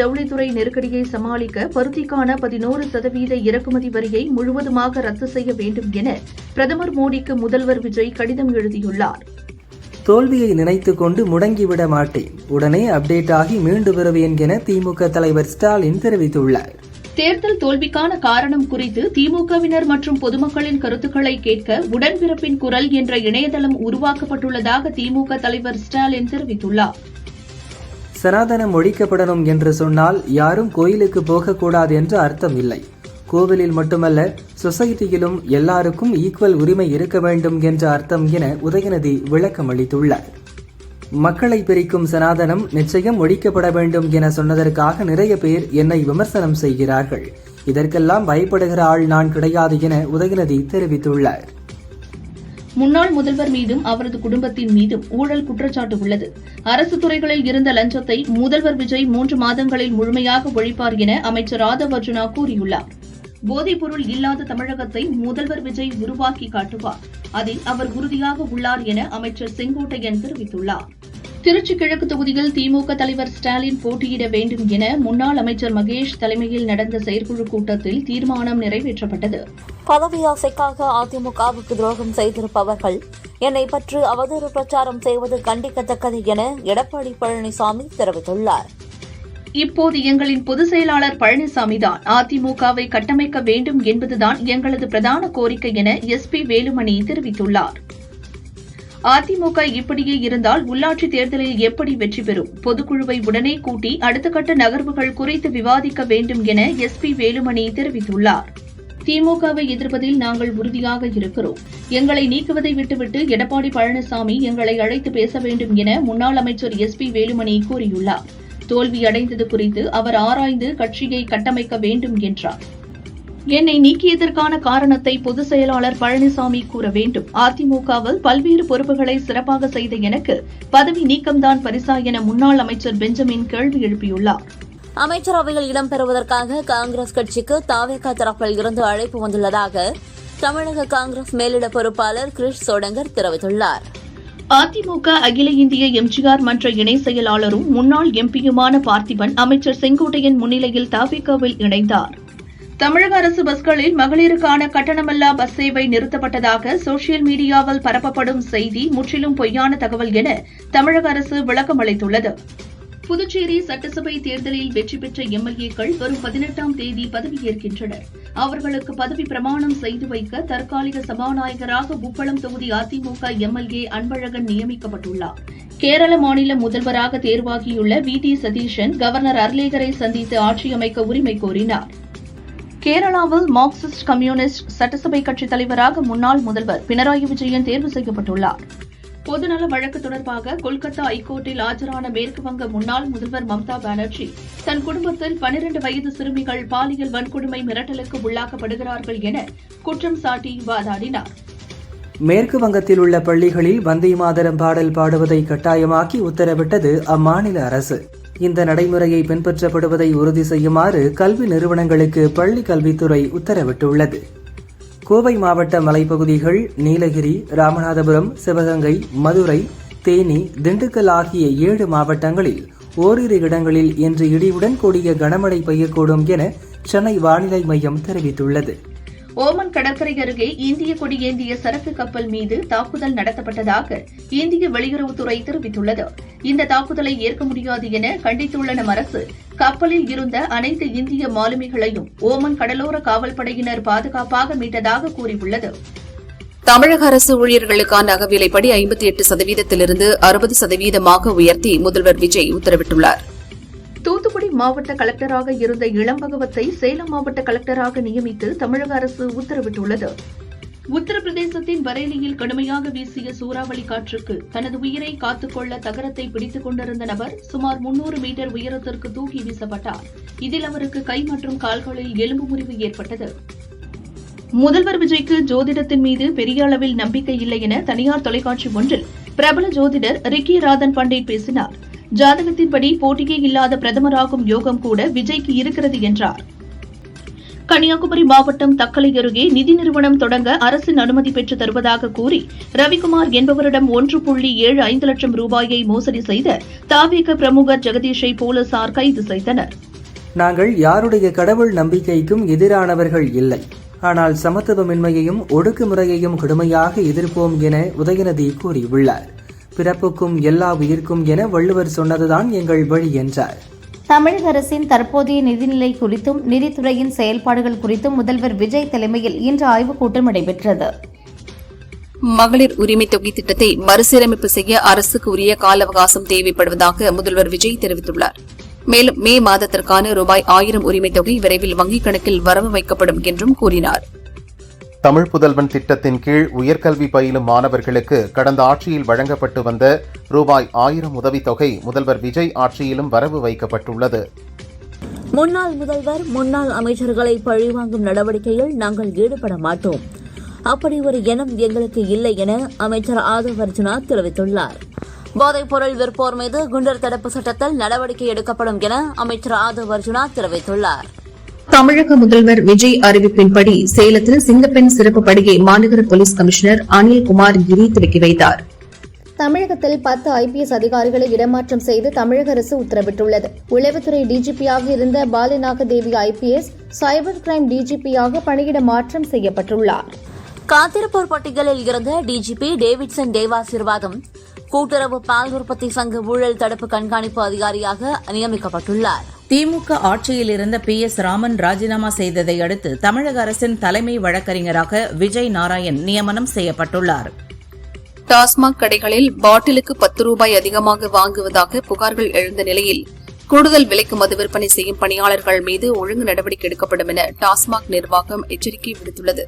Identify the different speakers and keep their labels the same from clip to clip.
Speaker 1: ஜவுளித்துறை நெருக்கடியை சமாளிக்க பருத்திக்கான 11% இறக்குமதி வரியை முழுவதுமாக ரத்து செய்ய வேண்டும் என பிரதமர் மோடிக்கு முதல்வர் விஜய் கடிதம் எழுதியுள்ளார்.
Speaker 2: தோல்வியை நினைத்துக் கொண்டு முடங்கிவிட மாட்டேன், உடனே அப்டேட் ஆகி மீண்டு வருவேன் என திமுக தலைவர் ஸ்டாலின் தெரிவித்துள்ளார்.
Speaker 1: தேர்தல் தோல்விக்கான காரணம் குறித்து திமுகவினர் மற்றும் பொதுமக்களின் கருத்துக்களை கேட்க உடன்பிறப்பின் குரல் என்ற இணையதளம் உருவாக்கப்பட்டுள்ளதாக திமுக தலைவர் ஸ்டாலின் தெரிவித்துள்ளார்.
Speaker 2: சனாதனம் ஒழிக்கப்படணும் என்று சொன்னால் யாரும் கோயிலுக்கு போகக்கூடாது என்று அர்த்தம் இல்லை. கோவிலில் மட்டுமல்ல, சொசைட்டியிலும் எல்லாருக்கும் ஈக்குவல் உரிமை இருக்க வேண்டும் என்ற அர்த்தம் என உதயநிதி விளக்கம் அளித்துள்ளார். மக்களை பிரிக்கும் சனாதனம் நிச்சயம் ஒழிக்கப்பட வேண்டும் என சொன்னதற்காக நிறைய பேர் என்னை விமர்சனம் செய்கிறார்கள். இதற்கெல்லாம் பயப்படுகிற ஆள் நான் கிடையாது என உதயநிதி தெரிவித்துள்ளார்.
Speaker 1: முன்னாள் முதல்வர் மீதும் அவரது குடும்பத்தின் மீதும் ஊழல் குற்றச்சாட்டு உள்ளது. அரசு துறைகளில் இருந்த லஞ்சத்தை முதல்வர் விஜய் 3 மாதங்களில் முழுமையாக ஒழிப்பார் என அமைச்சர் ஆதவ் அர்ஜுனா கூறியுள்ளார். போதைப்பொருள் இல்லாத தமிழகத்தை முதல்வர் விஜய் உருவாக்கி காட்டுவார், அதில் அவர் உறுதியாக உள்ளார் என அமைச்சர் செங்கோட்டையன் தெரிவித்துள்ளார். திருச்சி கிழக்கு தொகுதியில் திமுக தலைவர் ஸ்டாலின் போட்டியிட வேண்டும் என முன்னாள் அமைச்சர் மகேஷ் தலைமையில் நடந்த செயற்குழு கூட்டத்தில் தீர்மானம் நிறைவேற்றப்பட்டது.
Speaker 3: பதவி ஆசைக்காக அதிமுகவுக்கு துரோகம் செய்திருப்பவர்கள் என்னை பற்றி அவதூறு பிரச்சாரம் செய்வது கண்டிக்கத்தக்கது என எடப்பாடி பழனிசாமி தெரிவித்துள்ளார்.
Speaker 1: இப்போது எங்களின் பொதுச் செயலாளர் பழனிசாமிதான் அதிமுகவை கட்டமைக்க வேண்டும் என்பதுதான் எங்களது பிரதான கோரிக்கை என SP வேலுமணி தெரிவித்துள்ளார். அதிமுக இப்படியே இருந்தால் உள்ளாட்சி தேர்தலில் எப்படி வெற்றி பெறும்? பொதுக்குழுவை உடனே கூட்டி அடுத்த கட்ட நகர்வுகள் குறித்து விவாதிக்க வேண்டும் என SP வேலுமணி தெரிவித்துள்ளார். திமுகவை எதிர்ப்பதில் நாங்கள் உறுதியாக இருக்கிறோம். எங்களை நீக்குவதை விட்டுவிட்டு எடப்பாடி பழனிசாமி எங்களை அழைத்து பேச வேண்டும் என முன்னாள் அமைச்சர் SP வேலுமணி கூறியுள்ளார். தோல்வியடைந்தது குறித்து அவர் ஆராய்ந்து கட்சியை கட்டமைக்க வேண்டும் என்றார். என்னை நீக்கியதற்கான காரணத்தை பொதுச் செயலாளர் பழனிசாமி கூற வேண்டும். அதிமுகவில் பல்வேறு பொறுப்புகளை சிறப்பாக செய்த எனக்கு பதவி நீக்கம்தான் பரிசா என முன்னாள் அமைச்சர் பெஞ்சமின் கேள்வி எழுப்பியுள்ளார்.
Speaker 3: அமைச்சரவையில் இடம்பெறுவதற்காக காங்கிரஸ் கட்சிக்கு தாவேகா தரப்பில் இருந்து அழைப்பு வந்துள்ளதாக தமிழக காங்கிரஸ் மேலிட பொறுப்பாளர் கிரிஷ் சோடங்கர் தெரிவித்துள்ளார்.
Speaker 1: அதிமுக அகில இந்திய எம்ஜிஆர் மன்ற இணை செயலாளரும் முன்னாள் எம்பியுமான பார்த்திபன் அமைச்சர் செங்கோட்டையன் முன்னிலையில் தாவேகாவில் இணைந்தார். தமிழக அரசு பஸ்களில் மகளிருக்கான கட்டணமில்லா பஸ் சேவை நிறுத்தப்பட்டதாக சோசியல் மீடியாவில் பரப்பப்படும் செய்தி முற்றிலும் பொய்யான தகவல் என தமிழக அரசு விளக்கம் அளித்துள்ளது. புதுச்சேரி சட்டசபை தேர்தலில் வெற்றி பெற்ற MLAக்கள் வரும் 18ஆம் தேதி பதவியேற்கின்றனர். அவர்களுக்கு பதவி பிரமாணம் செய்து வைக்க தற்காலிக சபாநாயகராக உப்பளம் தொகுதி அதிமுக MLA அன்பழகன் நியமிக்கப்பட்டுள்ளார். கேரள மாநில முதல்வராக தேர்வாகியுள்ள VT சதீஷன் கவர்னர் அர்லேகரை சந்தித்து ஆட்சி அமைக்க உரிமை கோரினார். கேரளாவில் மார்க்சிஸ்ட் கம்யூனிஸ்ட் சட்டசபை கட்சித் தலைவராக முன்னாள் முதல்வர் பினராயி விஜயன் தேர்வு செய்யப்பட்டுள்ளார். பொதுநல வழக்கு தொடர்பாக கொல்கத்தா ஐகோர்ட்டில் ஆஜரான மேற்குவங்க முன்னாள் முதல்வர் மம்தா பானர்ஜி தன் குடும்பத்தில் 12 வயது சிறுமிகள் பாலியல் வன்கொடுமை மிரட்டலுக்கு உள்ளாக்கப்படுகிறார்கள் என குற்றம் சாட்டி வாதாடினார்.
Speaker 2: மேற்கு வங்கத்தில் உள்ள பள்ளிகளில் வந்தே மாதரம் பாடல் பாடுவதை கட்டாயமாக்கி உத்தரவிட்டது அம்மாநில அரசு. இந்த நடைமுறையை பின்பற்றப்படுவதை உறுதி செய்யுமாறு கல்வி நிறுவனங்களுக்கு பள்ளி கல்வித்துறை உத்தரவிட்டுள்ளது. கோவை மாவட்ட மலைப்பகுதிகள், நீலகிரி, ராமநாதபுரம், சிவகங்கை, மதுரை, தேனி, திண்டுக்கல் ஆகிய 7 மாவட்டங்களில் ஓரிரு இடங்களில் இன்று இடியுடன் கூடிய கனமழை பெய்யக்கூடும் என சென்னை வானிலை மையம் தெரிவித்துள்ளது.
Speaker 1: ஓமன் கடற்கரை அருகே இந்திய கொடி ஏந்திய சரக்கு கப்பல் மீது தாக்குதல் நடத்தப்பட்டதாக இந்திய வெளியுறவுத்துறை தெரிவித்துள்ளது. இந்த தாக்குதலை ஏற்க முடியாது என கண்டித்துள்ள நம் அரசு கப்பலில் இருந்த அனைத்து இந்திய மாலுமிகளையும் ஓமன் கடலோர காவல்படையினர் பாதுகாப்பாக மீட்டதாக கூறியுள்ளது.
Speaker 4: தமிழக அரசு ஊழியர்களுக்கான அகவிலைப்படி 58%இலிருந்து 60%ஆக உயர்த்தி முதல்வர் விஜய் உத்தரவிட்டுள்ளார்.
Speaker 1: தூத்துக்குடி மாவட்ட கலெக்டராக இருந்த இளம்பகவத்தை சேலம் மாவட்ட கலெக்டராக நியமித்து தமிழக அரசு உத்தரவிட்டுள்ளது. உத்தரப்பிரதேசத்தின் பரேலியில் கடுமையாக வீசிய சூறாவளி காற்றுக்கு தனது உயிரை காத்துக்கொள்ள தகரத்தை பிடித்துக் கொண்டிருந்த நபர் சுமார் 300 மீட்டர் உயரத்திற்கு தூக்கி வீசப்பட்டார். இதில் அவருக்கு கை மற்றும் கால்களில் எலும்பு முறிவு ஏற்பட்டது. முதல்வர் விஜய்க்கு ஜோதிடத்தின் மீது பெரிய அளவில் நம்பிக்கை இல்லை என தனியார் தொலைக்காட்சி ஒன்றில் பிரபல ஜோதிடர் ரிக்கி ராதன் பண்டிட் பேசினார். ஜாதகத்தின்படி போட்டியே இல்லாத பிரதமராகும் யோகம் கூட விஜய்க்கு இருக்கிறது என்றார். கன்னியாகுமரி மாவட்டம் தக்கலை அருகே நிதி நிறுவனம் தொடங்க அரசின் அனுமதி பெற்று தருவதாக கூறி ரவிக்குமார் என்பவரிடம் 1.75 லட்சம் ரூபாயை மோசடி செய்த தாவேக பிரமுகர் ஜெகதீஷை போலீசார் கைது செய்தனர்.
Speaker 2: நாங்கள் யாருடைய கடவுள் நம்பிக்கைக்கும் எதிரானவர்கள் இல்லை. ஆனால் சமத்துவமின்மையையும் ஒடுக்குமுறையையும் கடுமையாக எதிர்ப்போம் என உதயநிதி கூறியுள்ளார். பிறப்புக்கும் எல்லா உயிர்க்கும் என வள்ளுவர் சொன்னதுதான் எங்கள் வழி என்றார்.
Speaker 5: தமிழக அரசின் தற்போதைய நிதிநிலை குறித்தும் நிதித்துறையின் செயல்பாடுகள் குறித்தும் முதல்வர் விஜய் தலைமையில் இன்று ஆய்வுக் கூட்டம் நடைபெற்றது.
Speaker 4: மகளிர் உரிமை தொகை திட்டத்தை மறுசீரமைப்பு செய்ய அரசுக்கு உரிய கால அவகாசம் தேவைப்படுவதாக முதல்வர் விஜய் தெரிவித்துள்ளார். மேலும் மே மாதத்திற்கான ரூபாய் 1000 உரிமைத் தொகை விரைவில் வங்கிக் கணக்கில் வரவு வைக்கப்படும் என்றும் கூறினார்.
Speaker 6: தமிழ் புதல்வன் திட்டத்தின் கீழ் உயர்கல்வி பயிலும் மாணவர்களுக்கு கடந்த ஆட்சியில் வழங்கப்பட்டு வந்த ரூபாய் 1000 உதவித்தொகை முதல்வர் விஜய் ஆட்சியிலும் வரவு வைக்கப்பட்டுள்ளது.
Speaker 3: முன்னாள் முதல்வர் முன்னாள் அமைச்சர்களை பழிவாங்கும் நடவடிக்கையில் நாங்கள் ஈடுபட மாட்டோம். அப்படி ஒரு எண்ணம் எங்களுக்கு இல்லை என அமைச்சர் ஆதவ் அர்ஜுனா தெரிவித்துள்ளார். போதைப்பொருள் விற்போர் மீது குண்டர் தடுப்பு சட்டத்தில் நடவடிக்கை எடுக்கப்படும் என அமைச்சர் ஆதவ் அர்ஜுனா தெரிவித்துள்ளார்.
Speaker 7: தமிழக முதல்வர் விஜய் அறிவிப்பின்படி சேலத்தில் சிங்கப்பெண் சிறப்பு படையை மாநகர போலீஸ் கமிஷனர் அனில்குமார் கிரி துவக்கி வைத்தார்.
Speaker 5: தமிழகத்தில் 10 IPS அதிகாரிகளை இடமாற்றம் செய்து தமிழக அரசு உத்தரவிட்டுள்ளது. உளவுத்துறை டிஜிபியாக இருந்த பாலநாகதேவி IPS சைபர் கிரைம் டிஜிபியாக பணியிட மாற்றம் செய்யப்பட்டுள்ளார்.
Speaker 3: காத்திருப்போர் பட்டியலில் இருந்த டிஜிபி டேவிட்சன் தேவாசீர்வாதம் கூட்டுறவு பால் உற்பத்தி சங்க ஊழல் தடுப்பு கண்காணிப்பு அதிகாரியாக நியமிக்கப்பட்டுள்ளார்.
Speaker 8: திமுக ஆட்சியில் இருந்த PS ராமன் ராஜினாமா செய்ததை அடுத்து தமிழக அரசின் தலைமை வழக்கறிஞராக விஜய் நாராயண் நியமனம் செய்யப்பட்டுள்ளார்.
Speaker 4: டாஸ்மாக் கடைகளில் பாட்டிலுக்கு 10 ரூபாய் அதிகமாக வாங்குவதாக புகார்கள் எழுந்த நிலையில் கூடுதல் விலைக்கு மது விற்பனை செய்யும் பணியாளர்கள் மீது ஒழுங்கு நடவடிக்கை எடுக்கப்படும் என டாஸ்மாக் நிர்வாகம் எச்சரிக்கை விடுத்துள்ளது.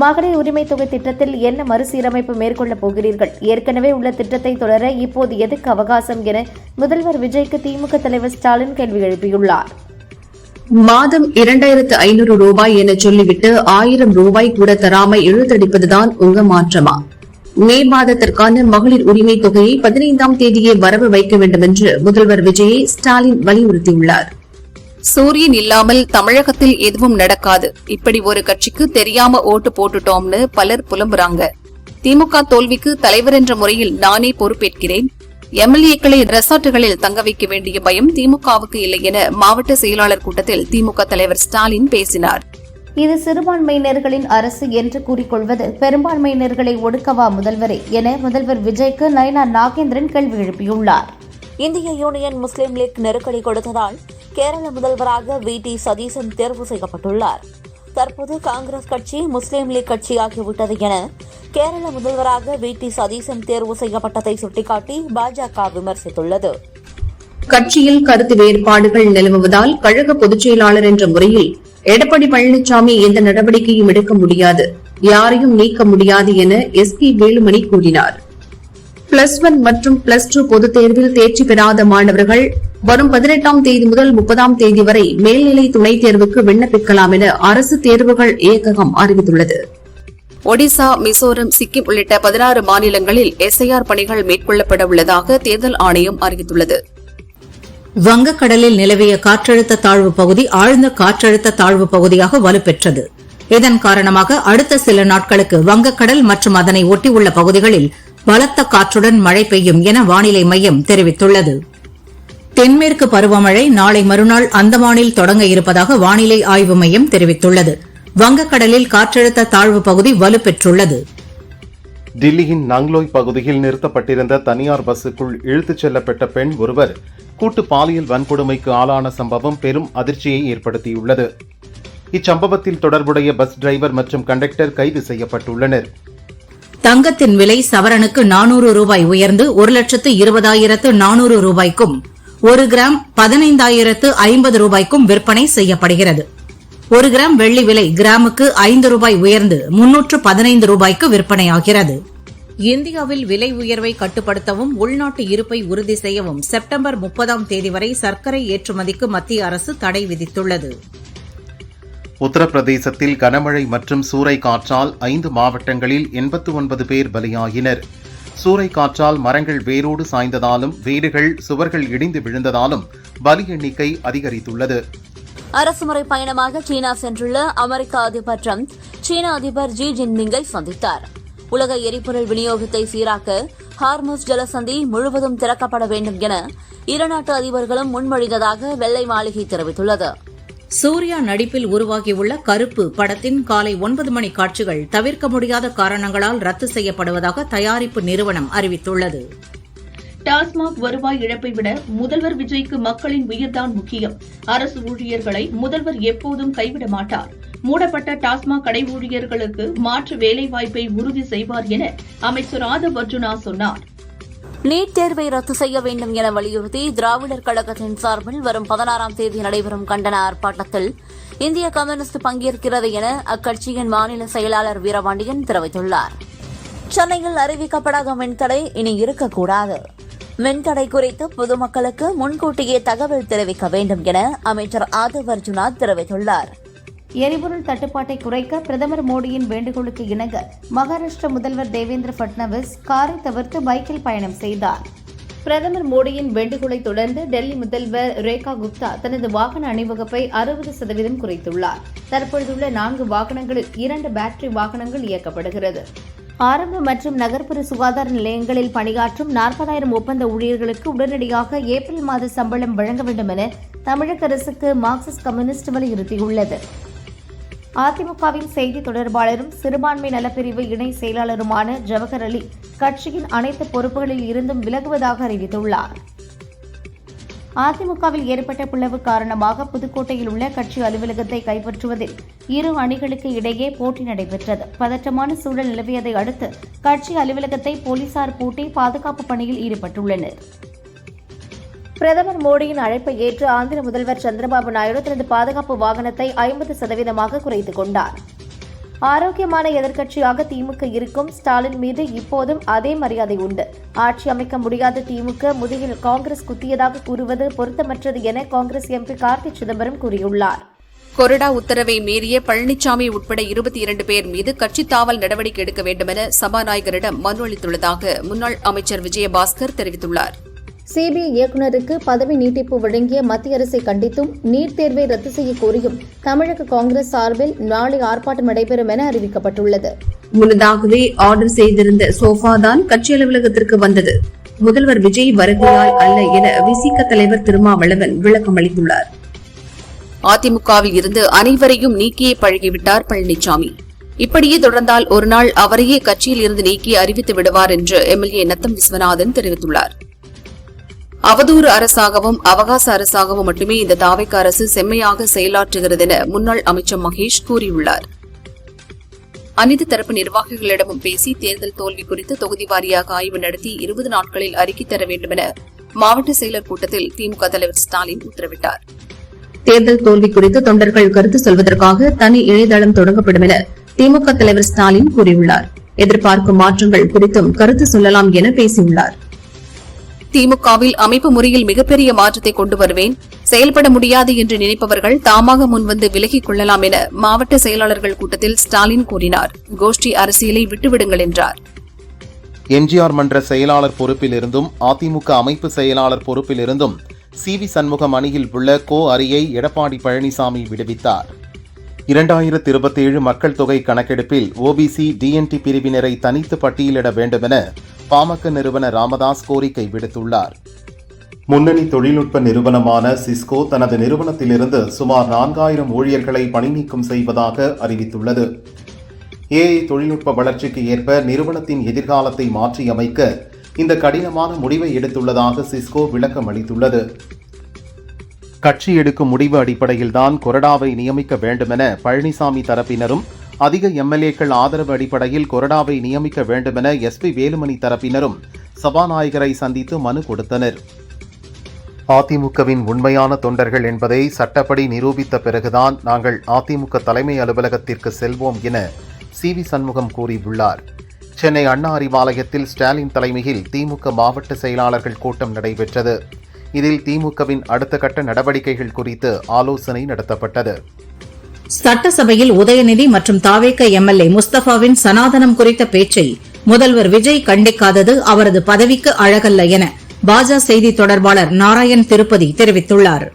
Speaker 5: மகளிர் உரிமை தொகை திட்டத்தில் என்ன மறுசீரமைப்பு மேற்கொள்ளப் போகிறீர்கள்? ஏற்கனவே உள்ள திட்டத்தை தொடர இப்போது எதுக்கு அவகாசம் என முதல்வர் விஜய்க்கு திமுக தலைவர் ஸ்டாலின் கேள்வி எழுப்பியுள்ளார்.
Speaker 7: மாதம் 2500 ரூபாய் என சொல்லிவிட்டு 1000 ரூபாய் கூட தராமல் இழுத்தடிப்பதுதான் உங்க மாற்றமா? மே மாதத்திற்கான மகளிர் உரிமை தொகையை 15ஆம் தேதியே வரவு வைக்க வேண்டும் என்று முதல்வர் விஜயை ஸ்டாலின் வலியுறுத்தியுள்ளார்.
Speaker 4: சூரியன் இல்லாமல் தமிழகத்தில் எதுவும் நடக்காது. இப்படி ஒரு கட்சிக்கு தெரியாம ஓட்டு போட்டுட்டோம்னு பலர் புலம்புறாங்க. திமுக தோல்விக்கு தலைவர் என்ற முறையில் நானே பொறுப்பேற்கிறேன். MLA-க்களை ரெசார்ட்டுகளில் தங்க வைக்க வேண்டிய பயம் திமுகவுக்கு இல்லை என மாவட்ட செயலாளர் கூட்டத்தில் திமுக தலைவர் ஸ்டாலின் பேசினார்.
Speaker 5: இது சிறுபான்மையினர்களின் அரசு என்று கூறிக்கொள்வது பெரும்பான்மையினர்களை ஒடுக்கவா முதல்வரே என முதல்வர் விஜய்க்கு நயனா நாகேந்திரன் கேள்வி எழுப்பியுள்ளார்.
Speaker 3: இந்திய யூனியன் முஸ்லீம் லீக் நெருக்கடி கொடுத்ததால் கேரள முதல்வராக VT சதீசன் தேர்வு செய்யப்பட்டுள்ளார். தற்போது காங்கிரஸ் கட்சி முஸ்லீம் லீக் கட்சியாகிவிட்டது என கேரள முதல்வராக VT சதீசன் தேர்வு செய்யப்பட்டதை சுட்டிக்காட்டி பாஜக விமர்சித்துள்ளது.
Speaker 7: கட்சியில் கருத்து வேறுபாடுகள் நிலவுவதால் கழக பொதுச் செயலாளர் என்ற முறையில் எடப்பாடி பழனிசாமி எந்த நடவடிக்கையும் எடுக்க முடியாது, யாரையும் நீக்க முடியாது என SP வேலுமணி கூறினார். +1 மற்றும் +2 பொதுத் தேர்வில் தேர்ச்சி பெறாத மாணவர்கள் வரும் 18ஆம் தேதி முதல் 30ஆம் தேதி வரை மேல்நிலை துணைத் தேர்வுக்கு விண்ணப்பிக்கலாம் என அரசு தேர்வுகள் இயக்ககம் அறிவித்துள்ளது.
Speaker 4: ஒடிசா, மிசோரம், சிக்கிம் உள்ளிட்ட 16 மாநிலங்களில் SIR பணிகள் மேற்கொள்ளப்பட உள்ளதாக தேர்தல் ஆணையம் அறிவித்துள்ளது.
Speaker 8: வங்கக்கடலில் நிலவிய காற்றழுத்த தாழ்வு பகுதி ஆழ்ந்த காற்றழுத்த தாழ்வு பகுதியாக வலுப்பெற்றது. இதன் காரணமாக அடுத்த சில நாட்களுக்கு வங்கக்கடல் மற்றும் அதனை ஒட்டியுள்ள பகுதிகளில் பலத்த காற்றுடன் மழை பெய்யும் என வானிலை மையம் தெரிவித்துள்ளது. தென்மேற்கு பருவமழை நாளை மறுநாள் அந்தமானில் தொடங்க இருப்பதாக வானிலை ஆய்வு மையம் தெரிவித்துள்ளது. வங்கக்கடலில் காற்றழுத்த தாழ்வு பகுதி வலுப்பெற்றுள்ளது.
Speaker 6: டில்லியின் நங்லோய் பகுதியில் நிறுத்தப்பட்டிருந்த தனியார் பஸ்ஸுக்குள் இழுத்துச் செல்லப்பட்ட பெண் ஒருவர் கூட்டு பாலியல் வன்கொடுமைக்கு ஆளான சம்பவம் பெரும் அதிர்ச்சியை ஏற்படுத்தியுள்ளது. இச்சம்பவத்தில் தொடர்புடைய பஸ் டிரைவர் மற்றும் கண்டக்டர் கைது செய்யப்பட்டுள்ளனர்.
Speaker 8: தங்கத்தின் விலை சவரனுக்கு 400 ரூபாய் உயர்ந்து 1,20,400 ரூபாய்க்கும் 1 கிராம் 15,050 ரூபாய்க்கும் விற்பனை செய்யப்படுகிறது. 1 கிராம் வெள்ளி விலை கிராமுக்கு 5 ரூபாய் உயர்ந்து 315 ரூபாய்க்கு விற்பனையாகிறது. இந்தியாவில் விலை உயர்வை கட்டுப்படுத்தவும் உள்நாட்டு இருப்பை உறுதி செய்யவும் செப்டம்பர் 30ஆம் தேதி வரை சர்க்கரை ஏற்றுமதிக்கு மத்திய அரசு தடை விதித்துள்ளது.
Speaker 6: உத்தரப்பிரதேசத்தில் கனமழை மற்றும் சூறை காற்றால் 5 மாவட்டங்களில் 89 பேர் பலியாகினர். சூறை காற்றால் மரங்கள் வேரோடு சாய்ந்ததாலும் வீடுகள் சுவர்கள் இடிந்து விழுந்ததாலும் பலி எண்ணிக்கை அதிகரித்துள்ளது.
Speaker 3: அரசுமுறை பயணமாக சீனா சென்றுள்ள அமெரிக்க அதிபர் டிரம்ப் சீன அதிபர் ஜி ஜின்பிங்கை சந்தித்தார். உலக எரிபொருள் விநியோகத்தை சீராக்க ஹார்முஸ் ஜலசந்தி முழுவதும் திறக்கப்பட வேண்டும் என இரு நாட்டு அதிபர்களும் முன்மொழிந்ததாக வெள்ளை மாளிகை தெரிவித்துள்ளது.
Speaker 8: சூர்யா நடிப்பில் உருவாகியுள்ள கருப்பு படத்தின் காலை 9 மணி காட்சிகள் தவிர்க்க முடியாத காரணங்களால் ரத்து செய்யப்படுவதாக தயாரிப்பு நிறுவனம் அறிவித்துள்ளது.
Speaker 1: டாஸ்மாக் வருவாய் இழப்பை விட முதல்வர் விஜய்க்கு மக்களின் உயிர்தான் முக்கியம். அரசு ஊழியர்களை முதல்வர் எப்போதும் கைவிட மாட்டார். மூடப்பட்ட டாஸ்மாக் கடை ஊழியர்களுக்கு மாற்று வேலைவாய்ப்பை உறுதி செய்வார் என அமைச்சர் ஆதவ் அர்ஜுனா சொன்னார்.
Speaker 3: நீட் தேர்வை ரத்து செய்ய வேண்டும் என வலியுறுத்தி திராவிடர் கழகத்தின் சார்பில் வரும் 16ஆம் தேதி நடைபெறும் கண்டன ஆர்ப்பாட்டத்தில் இந்திய கம்யூனிஸ்ட் பங்கேற்கிறது என அக்கட்சியின் மாநில செயலாளர் வீரபாண்டியன் தெரிவித்துள்ளார். சென்னையில் அறிவிக்கப்படாத மின்தடை இனி இருக்கக்கூடாது. மின்தடை குறித்து பொதுமக்களுக்கு முன்கூட்டியே தகவல் தெரிவிக்க வேண்டும் என அமைச்சர் ஆதவ் அர்ஜுனா தெரிவித்துள்ளார்.
Speaker 5: எரிபொருள் தட்டுப்பாட்டை குறைக்க பிரதமர் மோடியின் வேண்டுகோளுக்கு இணங்க மகாராஷ்டிர முதல்வர் தேவேந்திர பட்னவிஸ் காரை தவிர்த்து பைக்கில் பயணம் செய்தார். பிரதமர் மோடியின் வேண்டுகோளை தொடர்ந்து டெல்லி முதல்வர் ரேகா குப்தா தனது வாகன அணிவகுப்பை 60% குறைத்துள்ளார். தற்பொழுதுள்ள 4 வாகனங்களில் 2 பேட்டரி வாகனங்கள் இயக்கப்படுகிறது. ஆரம்ப மற்றும் நகர்ப்புற சுகாதார நிலையங்களில் பணியாற்றும் 40,000 ஒப்பந்த ஊழியர்களுக்கு உடனடியாக ஏப்ரல் மாத சம்பளம் வழங்க வேண்டும் என தமிழக அரசுக்கு மார்க்சிஸ்ட் கம்யூனிஸ்ட் வலியுறுத்தியுள்ளது. அதிமுகவின் செய்தி தொடர்பாளரும் சிறுபான்மை நலப்பிரிவு இணை செயலாளருமான ஜவஹர் அலி கட்சியின் அனைத்து பொறுப்புகளில் இருந்தும் விலகுவதாக அறிவித்துள்ளார். அதிமுகவில் ஏற்பட்ட பிளவு காரணமாக புதுக்கோட்டையில் உள்ள கட்சி அலுவலகத்தை கைப்பற்றுவதில் இரு அணிகளுக்கு இடையே போட்டி நடைபெற்றது. பதற்றமான சூழல் நிலவியதை அடுத்து கட்சி அலுவலகத்தை போலீசார் பூட்டி பாதுகாப்பு பணியில் ஈடுபட்டுள்ளனர். பிரதமர் மோடியின் அழைப்பை ஏற்று ஆந்திர முதல்வர் சந்திரபாபு நாயுடு தனது பாதுகாப்பு வாகனத்தை 50% குறைத்துக் கொண்டார். ஆரோக்கியமான எதிர்க்கட்சியாக திமுக இருக்கும் ஸ்டாலின் மீது இப்போதும் அதே மரியாதை உண்டு. ஆட்சி அமைக்க முடியாத திமுக முதுகில் காங்கிரஸ் குத்தியதாக கூறுவது பொருத்தமற்றது என காங்கிரஸ் எம்பி கார்த்தி சிதம்பரம் கூறியுள்ளார்.
Speaker 4: கொறடா உத்தரவை மீறிய பழனிசாமி உட்பட 22 பேர் மீது கட்சித் தாவல் நடவடிக்கை எடுக்க வேண்டுமென சபாநாயகரிடம் மனு அளித்துள்ளதாக முன்னாள் அமைச்சர் விஜயபாஸ்கர் தெரிவித்துள்ளார்.
Speaker 5: சிபிஐ இயக்குநருக்கு பதவி நீட்டிப்பு வழங்கிய மத்திய அரசை கண்டித்தும் நீட் தேர்வை ரத்து செய்ய கோரியும் தமிழக காங்கிரஸ் சார்பில் நாளை ஆர்ப்பாட்டம் நடைபெறும் என அறிவிக்கப்பட்டுள்ளது.
Speaker 7: முன்னதாகவே ஆர்டர் செய்திருந்த சோஃபா தான் கட்சி அலுவலகத்திற்கு வந்தது. முதல்வர் விஜய் வருகையால் அல்ல என விசிக தலைவர் திருமாவளவன் விளக்கம் அளித்துள்ளார்.
Speaker 4: அதிமுகவில் இருந்து அனைவரையும் நீக்கியே பழகிவிட்டார் பழனிசாமி. இப்படியே தொடர்ந்தால் ஒருநாள் அவரையே கட்சியில் இருந்து நீக்கி அறிவித்து விடுவார் என்று எம்எல்ஏ நத்தம் விஸ்வநாதன் தெரிவித்துள்ளார். அவதூறு அரசாகவும் அவகாச அரசாகவும் மட்டுமே இந்த தாவேக அரசு செம்மையாக செயலாற்றுகிறது என முன்னாள் அமைச்சர் மகேஷ் கூறியுள்ளார். அனைத்து தரப்பு நிர்வாகிகளிடமும் பேசி தேர்தல் தோல்வி குறித்து தொகுதி வாரியாக ஆய்வு நடத்தி 20 நாட்களில் அறிக்கை தர வேண்டும் என மாவட்ட செயலர் கூட்டத்தில் திமுக தலைவர் ஸ்டாலின் உத்தரவிட்டார்.
Speaker 7: தேர்தல் தோல்வி குறித்து தொண்டர்கள் கருத்து சொல்வதற்காக தனி இணையதளம் தொடங்கப்படும் என திமுக தலைவர் ஸ்டாலின் கூறியுள்ளார். எதிர்பார்க்கும் மாற்றங்கள் குறித்தும் கருத்து சொல்லலாம் என பேசியுள்ளார்.
Speaker 4: திமுகவில் அமைப்பு முறையில் மிகப்பெரிய மாற்றத்தை கொண்டு வருவேன். செயல்பட முடியாது என்று நினைப்பவர்கள் தாமாக முன்வந்து விலகிக் கொள்ளலாம் என மாவட்ட செயலாளர்கள் கூட்டத்தில் ஸ்டாலின் கூறினார். கோஷ்டி அரசியலை விட்டுவிடுங்கள் என்றார்.
Speaker 6: எம்ஜிஆர் மன்ற செயலாளர் பொறுப்பிலிருந்தும் அதிமுக அமைப்பு செயலாளர் பொறுப்பிலிருந்தும் சி.வி. சண்முகம் அணியில் உள்ள கோ அரியை எடப்பாடி பழனிசாமி விடுவித்தார். 2027 மக்கள் தொகை கணக்கெடுப்பில் ஓபிசி டிஎன்டி பிரிவினரை தனித்து பட்டியலிட வேண்டுமென பாமக நிறுவனர் ராமதாஸ் கோரிக்கை விடுத்துள்ளார். முன்னணி தொழில்நுட்ப நிறுவனமான சிஸ்கோ தனது நிறுவனத்திலிருந்து சுமார் 4000 ஊழியர்களை பணிநீக்கம் செய்வதாக அறிவித்துள்ளது. ஏஐ தொழில்நுட்ப வளர்ச்சிக்கு ஏற்ப நிறுவனத்தின் எதிர்காலத்தை மாற்றியமைக்க இந்த கடினமான முடிவை எடுத்துள்ளதாக சிஸ்கோ விளக்கம் அளித்துள்ளது. கட்சி எடுக்கும் முடிவு அடிப்படையில்தான் கொறடாவை நியமிக்க வேண்டுமென பழனிசாமி தரப்பினரும் அதிக எம்எல்ஏக்கள் ஆதரவு அடிப்படையில் கொறடாவை நியமிக்க வேண்டுமென எஸ்.பி. வேலுமணி தரப்பினரும் சபாநாயகரை சந்தித்து மனு கொடுத்தனர். அதிமுகவின் உண்மையான தொண்டர்கள் என்பதை சட்டப்படி நிரூபித்த பிறகுதான் நாங்கள் அதிமுக தலைமை அலுவலகத்திற்கு செல்வோம் என சி.வி. சண்முகம் கூறியுள்ளார். சென்னை அண்ணா அறிவாலயத்தில் ஸ்டாலின் தலைமையில் திமுக மாவட்ட செயலாளர்கள் கூட்டம் நடைபெற்றது. இதில் திமுகவின் அடுத்த கட்ட நடவடிக்கைகள் குறித்து ஆலோசனை நடத்தப்பட்டது.
Speaker 8: சட்டசபையில் உதயநிதி மற்றும் தாவேக எம்எல்ஏ முஸ்தபாவின் சனாதனம் குறித்த பேச்சை முதல்வர் விஜய் கண்டிக்காதது அவரது பதவிக்கு அழகல்ல என பாஜக செய்தி தொடர்பாளர் நாராயண் திருப்பதி தெரிவித்துள்ளார்.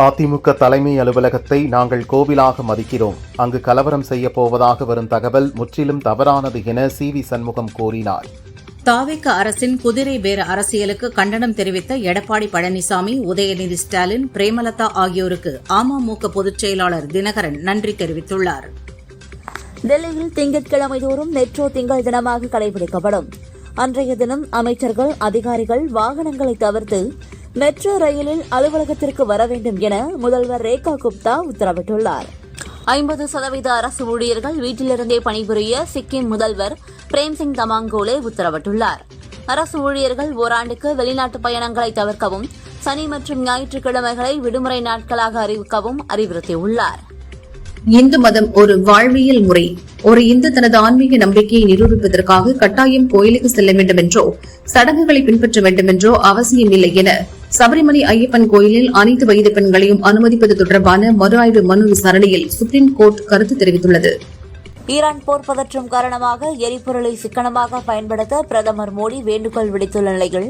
Speaker 6: அதிமுக தலைமை அலுவலகத்தை நாங்கள் கோவிலாக மதிக்கிறோம். அங்கு கலவரம் செய்யப் போவதாக வரும் தகவல் முற்றிலும் தவறானது என சி.வி. சண்முகம் கூறினார்.
Speaker 8: தாவேக அரசின் குதிரை பேர அரசியலுக்கு கண்டனம் தெரிவித்த எடப்பாடி பழனிசாமி, உதயநிதி ஸ்டாலின், பிரேமலதா ஆகியோருக்கு அமமுக பொதுச் செயலாளர் தினகரன் நன்றி தெரிவித்துள்ளார்.
Speaker 3: டெல்லியில் திங்கட்கிழமை தோறும் மெட்ரோ திங்கள் தினமாக கடைபிடிக்கப்படும். அன்றைய தினம் அமைச்சர்கள், அதிகாரிகள் வாகனங்களை தவிர்த்து மெட்ரோ ரயிலில் அலுவலகத்திற்கு வர வேண்டும் என முதல்வர் ரேகா குப்தா உத்தரவிட்டுள்ளார். 50% அரசு ஊழியர்கள் வீட்டிலிருந்தே பணிபுரிய சிக்கிம் முதல்வர் பிரேம்சிங் தமாங்கோலே உத்தரவிட்டுள்ளார். அரசு ஊழியர்கள் ஓராண்டுக்கு வெளிநாட்டு பயணங்களை தவிர்க்கவும், சனி மற்றும் ஞாயிற்றுக்கிழமைகளை விடுமுறை நாட்களாக அறிவிக்கவும் அறிவுறுத்தியுள்ளார்.
Speaker 7: இந்து மதம் ஒரு வாழ்வியல் முறை. ஒரு இந்து தனது ஆன்மீக நம்பிக்கையை நிரூபிப்பதற்காக கட்டாயம் கோயிலுக்கு செல்ல வேண்டும் என்றோ, சடங்குகளை பின்பற்ற வேண்டும் என்றோ அவசியமில்லை என சபரிமலை ஐயப்பன் கோயிலில் அனைத்து வயது பெண்களையும் அனுமதிப்பது தொடர்பான மறு ஆய்வு மனு விசாரணையில் சுப்ரீம் கோர்ட் கருத்து தெரிவித்துள்ளது.
Speaker 3: ஈரான் போர் பதற்றம் காரணமாக எரிபொருளை சிக்கனமாக பயன்படுத்த பிரதமர் மோடி வேண்டுகோள் விடுத்துள்ள நிலையில்,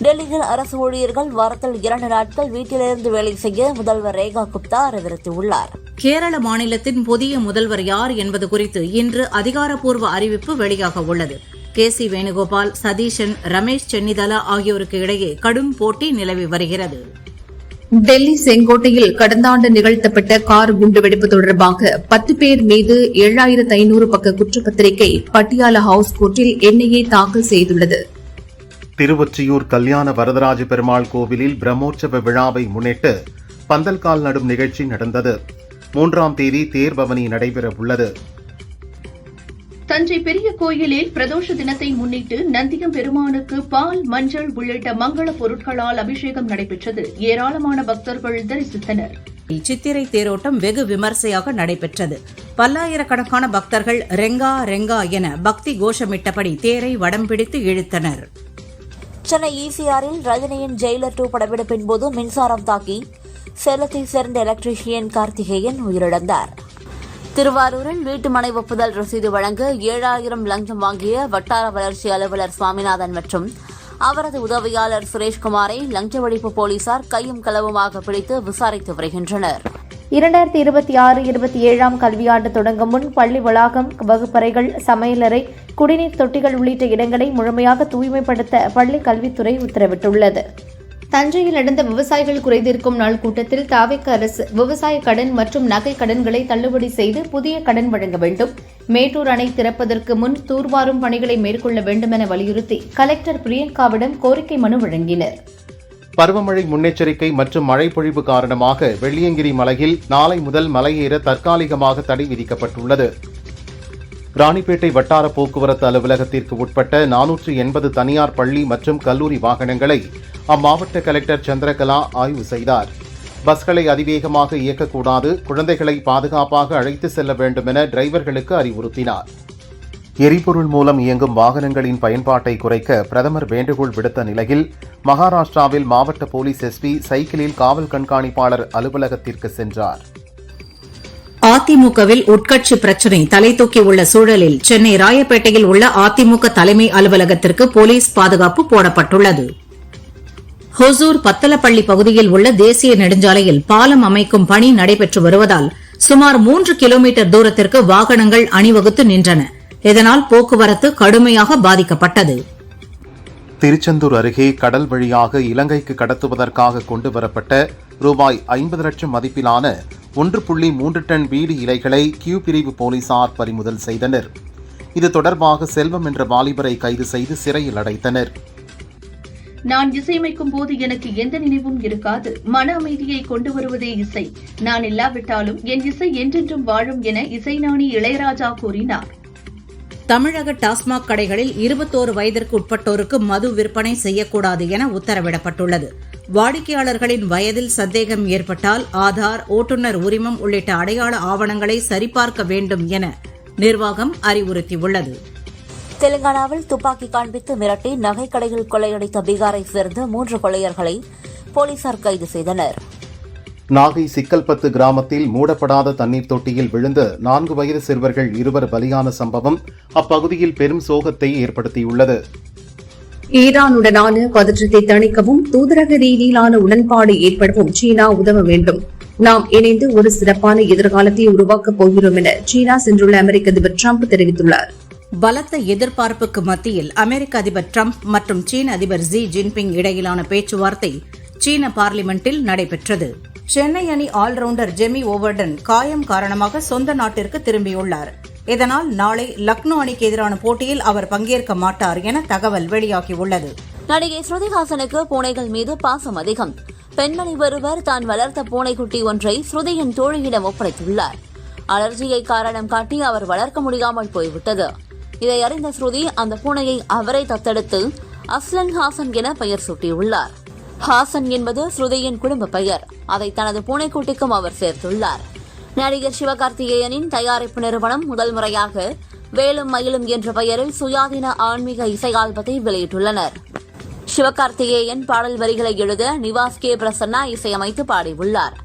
Speaker 3: டெல்லியில் அரசு ஊழியர்கள் வாரத்தில் 2 நாட்கள் வீட்டிலிருந்து வேலை செய்ய முதல்வர் ரேகா குப்தா அறிவுறுத்தியுள்ளார்.
Speaker 8: கேரள மாநிலத்தின் புதிய முதல்வர் யார் என்பது குறித்து இன்று அதிகாரப்பூர்வ அறிவிப்பு வெளியாக உள்ளது. KC வேணுகோபால், சதீஷன், ரமேஷ் சென்னிதலா ஆகியோருக்கு இடையே கடும் போட்டி நிலவி வருகிறது.
Speaker 7: டெல்லி செங்கோட்டையில் கடந்த ஆண்டு நிகழ்த்தப்பட்ட கார் குண்டுவெடிப்பு தொடர்பாக 10 பேர் மீது 7500 பக்க குற்றப்பத்திரிகை பட்டியாலா ஹவுஸ் கோர்ட்டில் NIA தாக்கல் செய்துள்ளது.
Speaker 6: திருவொற்றியூர் கல்யாண வரதராஜ பெருமாள் கோவிலில் பிரம்மோற்சவ விழாவை முன்னிட்டு பந்தல்கால் நடும் நிகழ்ச்சி நடந்தது. 3ஆம் தேதி தேர்பவனி நடைபெறவுள்ளது.
Speaker 1: தஞ்சை பெரிய கோயிலில் பிரதோஷ தினத்தை முன்னிட்டு நந்தியம் பெருமானுக்கு பால், மஞ்சள் உள்ளிட்ட மங்கள பொருட்களால் அபிஷேகம் நடைபெற்றது. ஏராளமான பக்தர்கள் தரிசித்தனர்.
Speaker 8: சித்திரை தேரோட்டம் வெகு விமர்சையாக நடைபெற்றது. பல்லாயிரக்கணக்கான பக்தர்கள் ரெங்கா ரெங்கா என பக்தி கோஷமிட்டபடி தேரை வடம் பிடித்து இழுத்தனர்.
Speaker 3: சென்னை ECRல் ரஜினியின் ஜெயிலர் 2 படப்பிடிப்பின் போது மின்சாரம் தாக்கி சேலத்தை சேர்ந்த எலக்ட்ரீஷியன் கார்த்திகேயன் உயிரிழந்தார். திருவாரூரில் வீட்டு மனை ஒப்புதல் ரசீது வழங்க 7000 லஞ்சம் வாங்கிய வட்டார வளர்ச்சி அலுவலர் சுவாமிநாதன் மற்றும் அவரது உதவியாளர் சுரேஷ்குமாரை லஞ்ச ஒழிப்பு போலீசார் கையும் களவுமாக பிடித்து விசாரித்து வருகின்றனர்.
Speaker 5: 2026-27 கல்வியாண்டு தொடங்கும் முன் பள்ளி வளாகம், வகுப்பறைகள், சமையலறை, குடிநீர் தொட்டிகள் உள்ளிட்ட இடங்களை முழுமையாக தூய்மைப்படுத்த பள்ளி கல்வித்துறை உத்தரவிட்டுள்ளது. தஞ்சையில் நடந்த விவசாயிகள் குறைதீர்க்கும் நாள் கூட்டத்தில் தாவேக அரசு விவசாய கடன் மற்றும் நகை கடன்களை தள்ளுபடி செய்து புதிய கடன் வழங்க வேண்டும், மேட்டூர் அணை திறப்பதற்கு முன் தூர்வாரும் பணிகளை மேற்கொள்ள வேண்டும் என வலியுறுத்தி கலெக்டர் பிரியங்காவிடம் கோரிக்கை மனு வழங்கினர்.
Speaker 6: பருவமழை முன்னெச்சரிக்கை மற்றும் மழை பொழிவு காரணமாக வெள்ளியங்கிரி மலையில் நாளை முதல் மலையேற தற்காலிகமாக தடை விதிக்கப்பட்டுள்ளது. ராணிப்பேட்டை வட்டார போக்குவரத்து அலுவலகத்திற்கு உட்பட்ட 480 தனியார் பள்ளி மற்றும் கல்லூரி வாகனங்களை அம்மாவட்ட கலெக்டர் சந்திரகலா ஆய்வு செய்தார். பஸ்களை அதிவேகமாக இயக்கக்கூடாது, குழந்தைகளை பாதுகாப்பாக அழைத்து செல்ல வேண்டும் என டிரைவர்களுக்கு அறிவுறுத்தினார். எரிபொருள் மூலம் இயங்கும் வாகனங்களின் பயன்பாட்டை குறைக்க பிரதமர் வேண்டுகோள் விடுத்த நிலையில் மகாராஷ்டிராவில் மாவட்ட போலீஸ் SP சைக்கிளில் காவல் கண்காணிப்பாளர் அலுவலகத்திற்கு சென்றார்.
Speaker 8: அதிமுகவில் உட்கட்சி பிரச்சினை தலை தூக்கி உள்ள சூழலில் சென்னை ராயப்பேட்டையில் உள்ள அதிமுக தலைமை அலுவலகத்திற்கு போலீஸ் பாதுகாப்பு போடப்பட்டுள்ளது. ஹொசூர் பத்தலப்பள்ளி பகுதியில் உள்ள தேசிய நெடுஞ்சாலையில் பாலம் அமைக்கும் பணி நடைபெற்று வருவதால் சுமார் 3 கிலோமீட்டர் தூரத்திற்கு வாகனங்கள் அணிவகுத்து நின்றன. இதனால் போக்குவரத்து கடுமையாக பாதிக்கப்பட்டது.
Speaker 6: திருச்செந்தூர் அருகே கடல் வழியாக இலங்கைக்கு கடத்துவதற்காக கொண்டுவரப்பட்ட ரூபாய் 50 லட்சம் மதிப்பிலான 1.3 டன் பீடி இலைகளை கியூ பிரிவு போலீசார் பறிமுதல் செய்தனர். இது தொடர்பாக செல்வம் என்ற வாலிபரை கைது செய்து சிறையில் அடைத்தனர்.
Speaker 1: நான் இசையமைக்கும் போது எனக்கு எந்த நினைவும் இருக்காது. மன அமைதியை கொண்டு வருவதே இசை. நான் இல்லாவிட்டாலும் என் இசை என்றென்றும் வாழும் என இசைஞானி இளையராஜா கூறினார்.
Speaker 8: தமிழக டாஸ்மாக் கடைகளில் 21 வயதிற்கு உட்பட்டோருக்கு மது விற்பனை செய்யக்கூடாது என உத்தரவிடப்பட்டுள்ளது. வாடிக்கையாளர்களின் வயதில் சந்தேகம் ஏற்பட்டால் ஆதார், ஓட்டுநர் உரிமம் உள்ளிட்ட அடையாள ஆவணங்களை சரிபார்க்க வேண்டும் என நிர்வாகம் அறிவுறுத்தியுள்ளது.
Speaker 3: தெலுங்கானாவில் துப்பாக்கி காண்பித்து மிரட்டி நகைக்கடையில் கொள்ளையடித்த பீகாரை சேர்ந்த 3 கொள்ளையர்களை போலீசார் கைது செய்தனர்.
Speaker 6: நாகை சிக்கல்பத்து கிராமத்தில் மூடப்படாத தண்ணீர் தொட்டியில் விழுந்து 4 வயது சிறுவர்கள் 2 பலியான சம்பவம் அப்பகுதியில் பெரும் சோகத்தை ஏற்படுத்தியுள்ளது.
Speaker 7: ஈரானுடனான பதற்றத்தை தணிக்கவும் தூதரக ரீதியிலான உடன்பாடு ஏற்படவும் சீனா உதவ வேண்டும். நாம் இணைந்து ஒரு சிறப்பான எதிர்காலத்தை உருவாக்கப் போகிறோம் என சீனா சென்றுள்ள அமெரிக்க அதிபர் டிரம்ப் தெரிவித்துள்ளார்.
Speaker 8: பலத்த எதிர்பார்ப்புக்கு மத்தியில் அமெரிக்க அதிபர் டிரம்ப் மற்றும் சீன அதிபர் ஜி ஜின்பிங் இடையிலான பேச்சுவார்த்தை சீன பார்லிமெண்டில் நடைபெற்றது. சென்னை அணி ஆல்ரவுண்டர் ஜெமி ஓவர்டன் காயம் காரணமாக சொந்த நாட்டிற்கு திரும்பியுள்ளார். இதனால் நாளை லக்னோ அணிக்கு எதிரான போட்டியில் அவர் பங்கேற்க மாட்டார் என தகவல் வெளியாகியுள்ளது.
Speaker 3: நடிகை ஸ்ருதிஹாசனுக்கு பூனைகள் மீது பாசம் அதிகம். பெண்மணி ஒருவர் தான் வளர்த்த பூனைக்குட்டி ஒன்றை ஸ்ருதியின் தோழியிடம் ஒப்படைத்துள்ளார். அலர்ஜியை காரணம் காட்டி அவர் வளர்க்க முடியாமல் போய்விட்டது. இதை அறிந்த ஸ்ருதி அந்த பூனையை அவரை தத்தெடுத்து அஸ்லன் ஹாசன் என பெயர் சூட்டியுள்ளார். ஹாசன் என்பது ஸ்ருதியின் குடும்ப பெயர். அதை தனது பூனைக்குட்டிக்கும் அவர் சேர்த்துள்ளார். நடிகர் சிவகார்த்திகேயனின் தயாரிப்பு நிறுவனம் முதல் முறையாக வேலும் மயிலும் என்ற பெயரில் சுயாதீன ஆன்மீக இசை ஆல்பத்தை வெளியிட்டுள்ளனர். சிவகார்த்திகேயன் பாடல் வரிகளை எழுத நிவாஸ் கே பிரசன்னா இசையமைத்து பாடியுள்ளார்.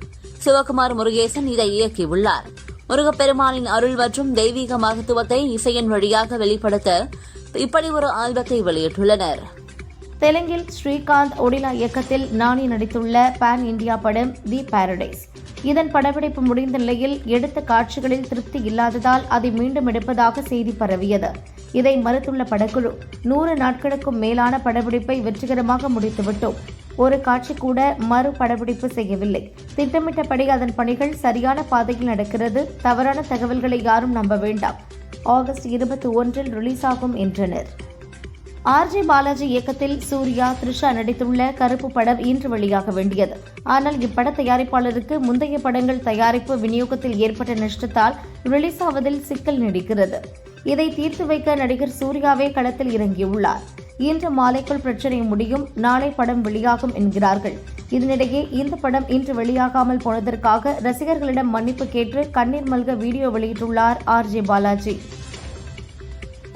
Speaker 3: சிவகுமார் முருகேசன் இதை இயக்கியுள்ளார். முருகப்பெருமானின் அருள் மற்றும் தெய்வீக மகத்துவத்தை இசையின் வழியாக வெளிப்படுத்த இப்படி ஒரு ஆல்பத்தை வெளியிட்டுள்ளனர்.
Speaker 5: தெலுங்கில் ஸ்ரீகாந்த் ஒடிலா இயக்கத்தில் நானி நடித்துள்ள பான் இந்தியா படம் தி பாரடைஸ். இதன் படப்பிடிப்பு முடிந்த நிலையில் எடுத்த காட்சிகளில் திருப்தி இல்லாததால் அதை மீண்டும் எடுப்பதாக செய்தி பரவியது. இதை மறுத்துள்ள படக்குழு 100 நாட்களுக்கும் மேலான படப்பிடிப்பை வெற்றிகரமாக முடித்துவிட்டோம். ஒரு காட்சி கூட மறு படப்பிடிப்பு செய்யவில்லை. திட்டமிட்டபடி அதன் பணிகள் சரியான பாதையில் நடக்கிறது. தவறான தகவல்களை யாரும் நம்ப வேண்டாம். ஆகஸ்ட் 21 ரிலீஸ் ஆகும் என்றனர். ஆர்ஜே பாலாஜி இயக்கத்தில் சூர்யா, த்ரிஷா நடித்துள்ள கருப்பு படம் இன்று வெளியாக வேண்டியது. ஆனால் இப்பட தயாரிப்பாளருக்கு முந்தைய படங்கள் தயாரிப்பு விநியோகத்தில் ஏற்பட்ட நஷ்டத்தால் ரிலீஸ் ஆவதில் சிக்கல் நீடிக்கிறது. இதை தீர்த்து வைக்க நடிகர் சூர்யாவே களத்தில் இறங்கியுள்ளார். இன்று மாலைக்குள் பிரச்சனை முடியும், நாளை படம் வெளியாகும் என்கிறார்கள். இதனிடையே இந்த படம் இன்று வெளியாகாமல் போனதற்காக ரசிகர்களிடம் மன்னிப்பு கேட்டு கண்ணீர் மல்க வீடியோ வெளியிட்டுள்ளார் ஆர்ஜே பாலாஜி.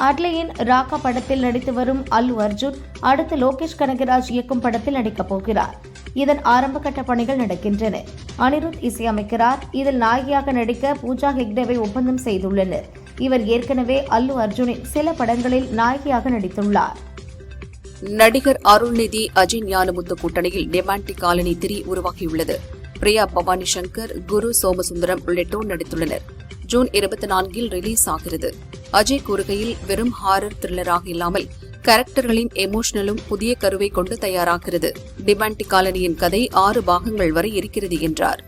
Speaker 5: அட்லியின் ராக்கா படத்தில் நடித்து வரும் அல்லு அர்ஜுன் அடுத்து லோகேஷ் கனகராஜ் இயக்கும் படத்தில் நடிக்கப் போகிறார். இதன் ஆரம்பகட்ட பணிகள் நடக்கின்றன. அனிருத் இசையமைக்கிறார். இதில் நாயகியாக நடிக்க பூஜா ஹெக்டேவை ஒப்பந்தம் செய்துள்ளனர். இவர் ஏற்கனவே அல்லு அர்ஜுனின் சில படங்களில் நாயகியாக நடித்துள்ளார்.
Speaker 4: நடிகர் அருள்நிதி அஜய் ஞானமுத்து கூட்டணியில் ரொமான்டிக் காலனி 3 உருவாகியுள்ளது. பிரியா பவானி சங்கர், குரு சோமசுந்தரம் உள்ளிட்டோர் நடித்துள்ளனர். ஜூன் 24 ரிலீஸ் ஆகிறது. அஜய் கூறுகையில் வெறும் ஹாரர் த்ரில்லராக இல்லாமல் கேரக்டர்களின் எமோஷனலும் புதிய கருவை கொண்டு தயாராகிறது. ரொமான்டிக் காலனியின் கதை 6 பாகங்கள் வரை இருக்கிறது என்றார்.